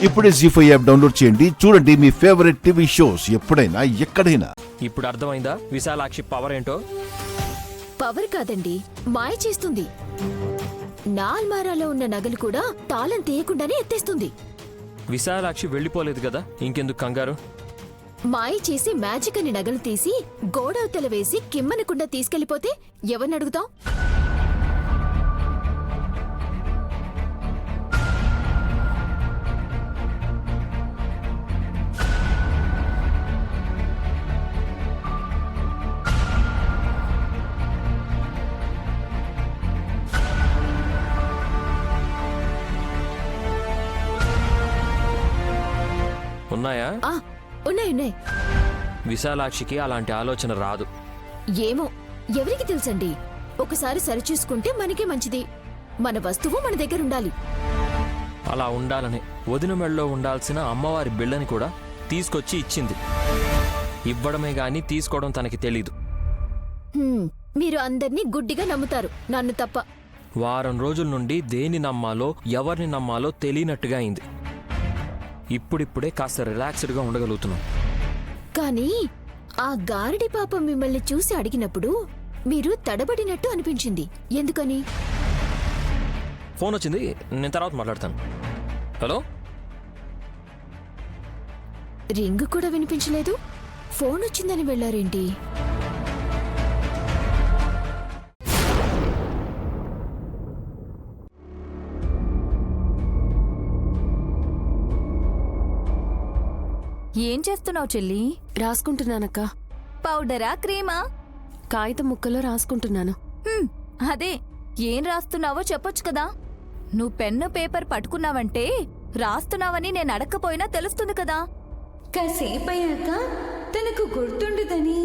ఇప్పుడే జీ5 app download చేయండి. చూడండి మీ ఫేవరెట్ టీవీ షోస్ ఎప్పుడైనా ఎక్కడైనా. ఇప్పుడు అర్థమైందా విశాలాక్షి పవర్ ఏంటో? పవర్ కాదండి, మాయ చేస్తుంది. నా అల్మారాలో ఉన్న నగలు కూడా తాళం తీయకుండానే ఎత్తేస్తుంది. విశాలాక్షి వెళ్ళిపోలేదు కదా, ఇంకెందుకు కంగారు? మాయ చేసి మ్యాజిక్ అని నగలు తీసి గోడవతల వేసి కిమ్మనకుండా తీసుకెళ్లిపోతే ఎవరిని అడుగుతాం? ఉన్నాయా? ఉన్నాయి. విశాలాక్షికి అలాంటి ఆలోచన రాదు. ఏమో, ఎవరికి తెలుసండి. ఒకసారి సరిచూసుకుంటే మనకే మంచిది. మన వస్తువు మన దగ్గర ఉండాలి. అలా ఉండాలని వదిన మెళ్ళలో ఉండాల్సిన అమ్మవారి బిళ్ళని కూడా తీసుకొచ్చి ఇచ్చింది. ఇవ్వడమే గాని తీసుకోవడం తనకి తెలీదు. మీరు అందర్నీ గుడ్డిగా నమ్ముతారు, నన్ను తప్ప. వారం రోజుల నుండి దేని నమ్మాలో ఎవరిని నమ్మాలో తెలియనట్టుగా అయింది. ఇప్పుడిప్పుడే కాస్త రిలాక్స్డ్గా ఉండగలుగుతున్నాం. కానీ ఆ గారడి పాప మిమ్మల్ని చూసి అడిగినప్పుడు మీరు తడబడినట్టు అనిపించింది. ఎందుకని? ఫోన్ వచ్చింది, నేను తర్వాత మాట్లాడతాను. హలో? రింగ్ కూడా వినిపించలేదు. ఫోన్ వచ్చిందని వెళ్లారేంటి? ఏం చేస్తున్నావు చెల్లి? రాసుకుంటున్నానక్క. పౌడరా క్రీమా? కాగితం ముక్కలో రాసుకుంటున్నాను. అదే, ఏం రాస్తున్నావో చెప్పొచ్చు కదా. నువ్వు పెన్ను పేపర్ పట్టుకున్నావంటే రాస్తున్నావని నేను అడక్కపోయినా తెలుస్తుంది కదా. కాసేపయ్యాక తనకు గుర్తుండదని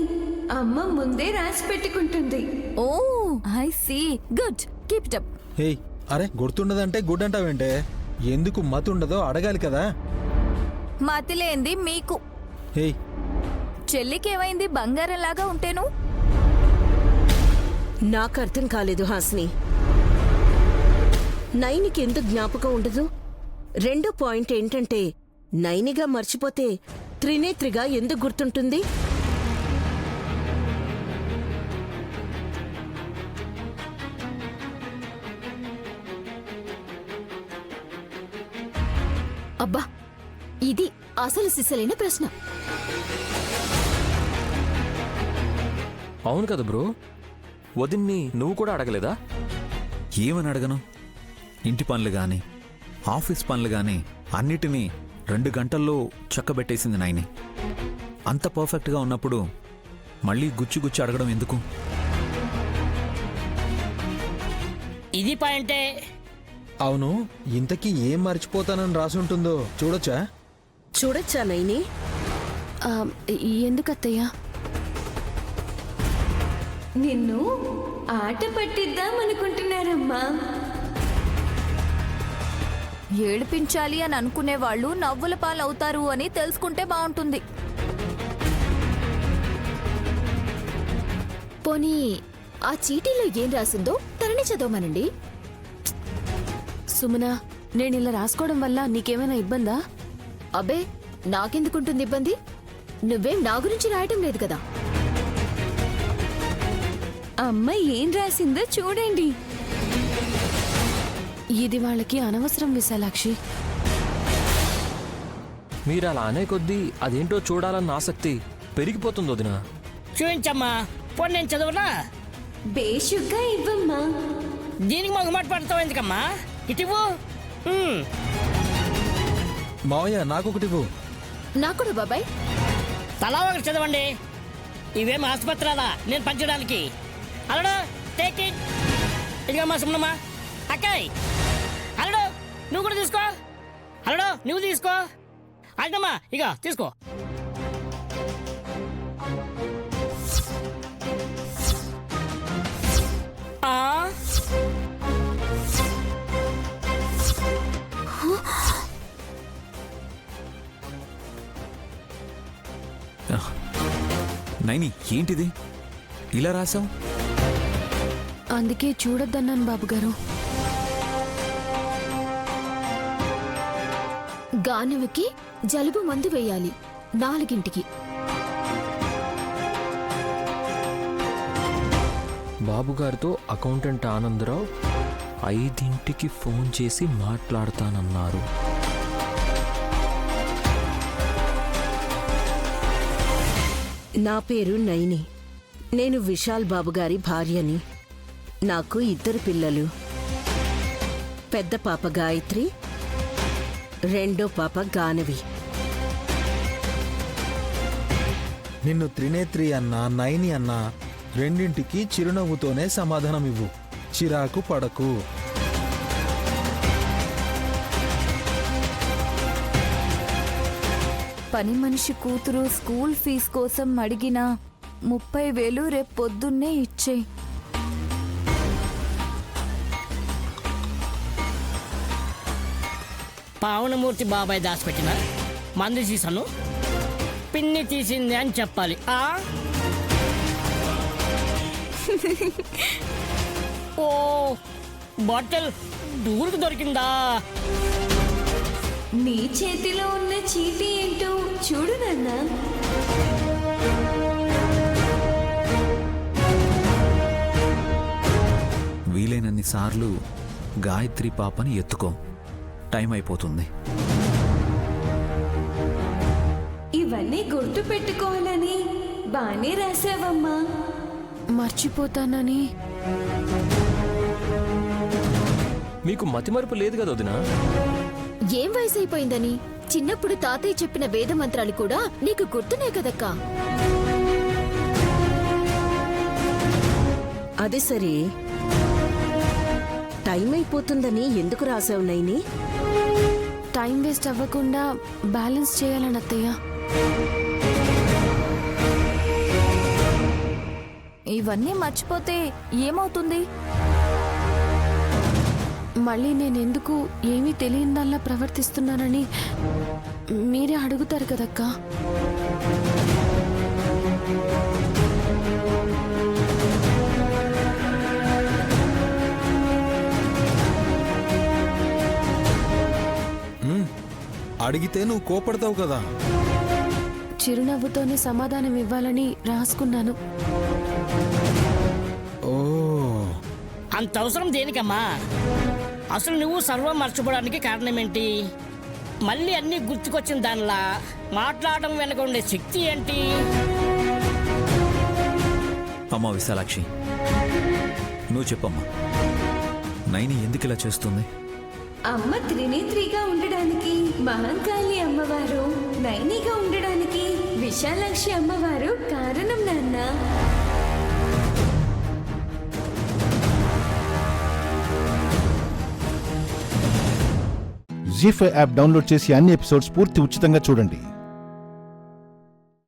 అమ్మ ముందే రాసి పెట్టుకుంటుంది. Oh I see, good, keep it up. Hey, అరే గుర్తుండదంటే గుడ్ అంటావేంటే? ఎందుకు మతుండదో అడగాలి కదా. మతిలేంది మీకు. హే, చెల్లికేమైంది బంగారంలాగా ఉంటేను? నాకు అర్థం కాలేదు హాస్ని. నైనికి ఎందుకు జ్ఞాపకం ఉండదు? రెండో పాయింట్ ఏంటంటే, నైనిగా మర్చిపోతే త్రినేత్రిగా ఎందుకు గుర్తుంటుంది? అబ్బా, ఇది అసలు సిసలైన ప్రశ్న. అవును కదా బ్రో, వదిన్ని నువ్వు కూడా అడగలేదా? ఏమని అడగను? ఇంటి పనులు గాని ఆఫీస్ పనులు గాని అన్నిటినీ 2 గంటల్లో చక్కబెట్టేసింది నాయని. అంత పర్ఫెక్ట్గా ఉన్నప్పుడు మళ్ళీ గుచ్చి గుచ్చి అడగడం ఎందుకు? ఇది పాయింటే. అవును, ఇంతకీ ఏం మర్చిపోతానని రాసుంటుందో చూడొచ్చా? చూడొచ్చా నైని? ఎందుకత్తయ్యా? నిన్ను ఆట పట్టిద్దామనుకుంటున్నారమ్మా. ఏడిపించాలి అని అనుకునేవాళ్ళు నవ్వుల పాలవుతారు అని తెలుసుకుంటే బాగుంటుంది. పోనీ ఆ చీటీలో ఏం రాసిందో తనని చదవమనండి. సుమనా, నేనిలా రాసుకోవడం వల్ల నీకేమైనా ఇబ్బందా? అబ్బే, నాకెందుకుంటుంది ఇబ్బంది? నువ్వేం నా గురించి రాయటం లేదు కదా. అమ్మ ఏం రాసిందో చూడండి. ఇది వాళ్ళకి అనవసరం విశాలాక్షి. మీరు అలా అనే కొద్దీ అదేంటో చూడాలన్న ఆసక్తి పెరిగిపోతుంది వదినా. చూపించమ్మా, పోనీ నేను చదవనా? బేషుగ్గా ఇవ్వమ్మా. దీనికి మాకు మాట పడతావు ఎందుకమ్మా? ఇటివ్వు. మావయ్య, నాకొకటివ్వు. నాకు కూడా బాబాయ్. తలా ఒకటి చదవండి. ఇవేం ఆసుపత్రాలా నేను పంచడానికి? అలడు, టేక్ ఇట్. ఇదిగమ్మా సుమ్మమ్మా. అక్కాయ్, అలడు నువ్వు కూడా తీసుకో. అలడు నువ్వు తీసుకో. అన్నమ్మా ఇక తీసుకో. నైని, ఏంటిది ఇలా రాసావు? అందుకే చూడొద్దన్నాను బాబుగారు. గానవికి జలుబు మందు వేయాలి 4ంటికి. బాబుగారితో అకౌంటెంట్ ఆనందరావు 5ంటికి ఫోన్ చేసి మాట్లాడతానన్నారు. నా పేరు నైని. నేను విశాల్ బాబు గారి భార్యని. నాకు 2 పిల్లలు. పెద్ద పాప గాయత్రి, రెండో పాప గానవి. నిన్ను త్రినేత్రి అన్నా నైని అన్నా రెండింటికి చిరునవ్వుతోనే సమాధానం ఇవ్వు. చిరాకు పడకు. పని మనిషి కూతురు స్కూల్ ఫీజు కోసం అడిగిన 30,000 రేపు పొద్దున్నే ఇచ్చేయి. పావనమూర్తి బాబాయ్ దాచిపెట్టిన మందు సీసాను పిన్ని తీసింది అని చెప్పాలి. ఓ బాటిల్ దూరకు దొరికిందా? నీ చేతిలో ఉన్న చీటీ ఏంటో చూడు నాన్న. వీలైనన్ని సార్లు గాయత్రి పాపని ఎత్తుకో. టైం అయిపోతుంది. ఇవన్నీ గుర్తు పెట్టుకోవాలని బానే రాసావమ్మా. మర్చిపోతానని. మీకు మతిమరుపు లేదు కదా వదినా? ఏం వయసు అయిపోయిందని? చిన్నప్పుడు తాతయ్య చెప్పిన వేద మంత్రాలు కూడా నీకు గుర్తున్నాయి కదక్కా. అది సరే, టైం అయిపోతుందని ఎందుకు రాసావు నైని? టైం వేస్ట్ అవ్వకుండా బ్యాలెన్స్ చేయాలని అత్తయ్య. ఇవన్నీ మర్చిపోతే ఏమవుతుంది? మళ్ళీ నేనెందుకు ఏమీ తెలియనిదాల్లా ప్రవర్తిస్తున్నానని మీరే అడుగుతారు కదక్కా. అడిగితే నువ్వు కోపడతావు కదా. చిరునవ్వుతోనే సమాధానం ఇవ్వాలని రాసుకున్నాను. ఓ, అంత అవసరం దేనికమ్మా? అసలు నువ్వు సర్వం మర్చిపోవడానికి కారణం ఏంటి? మళ్ళీ అన్నీ గుర్తుకొచ్చిన దానిలా మాట్లాడడం వెనక ఉండే శక్తి ఏంటి? అమ్మా విశాలాక్షి, నువ్వు చెప్పమ్మా, నైని ఎందుకు ఇలా చేస్తుంది? అమ్మ త్రినేత్రిగా ఉండడానికి మహంకాళి అమ్మవారు, నైనిగా ఉండడానికి విశాలాక్షి అమ్మవారు కారణం నాన్న. జీ5 యాప్ డౌన్లోడ్ చేసి అన్ని ఎపిసోడ్స్ పూర్తి ఉచితంగా చూడండి.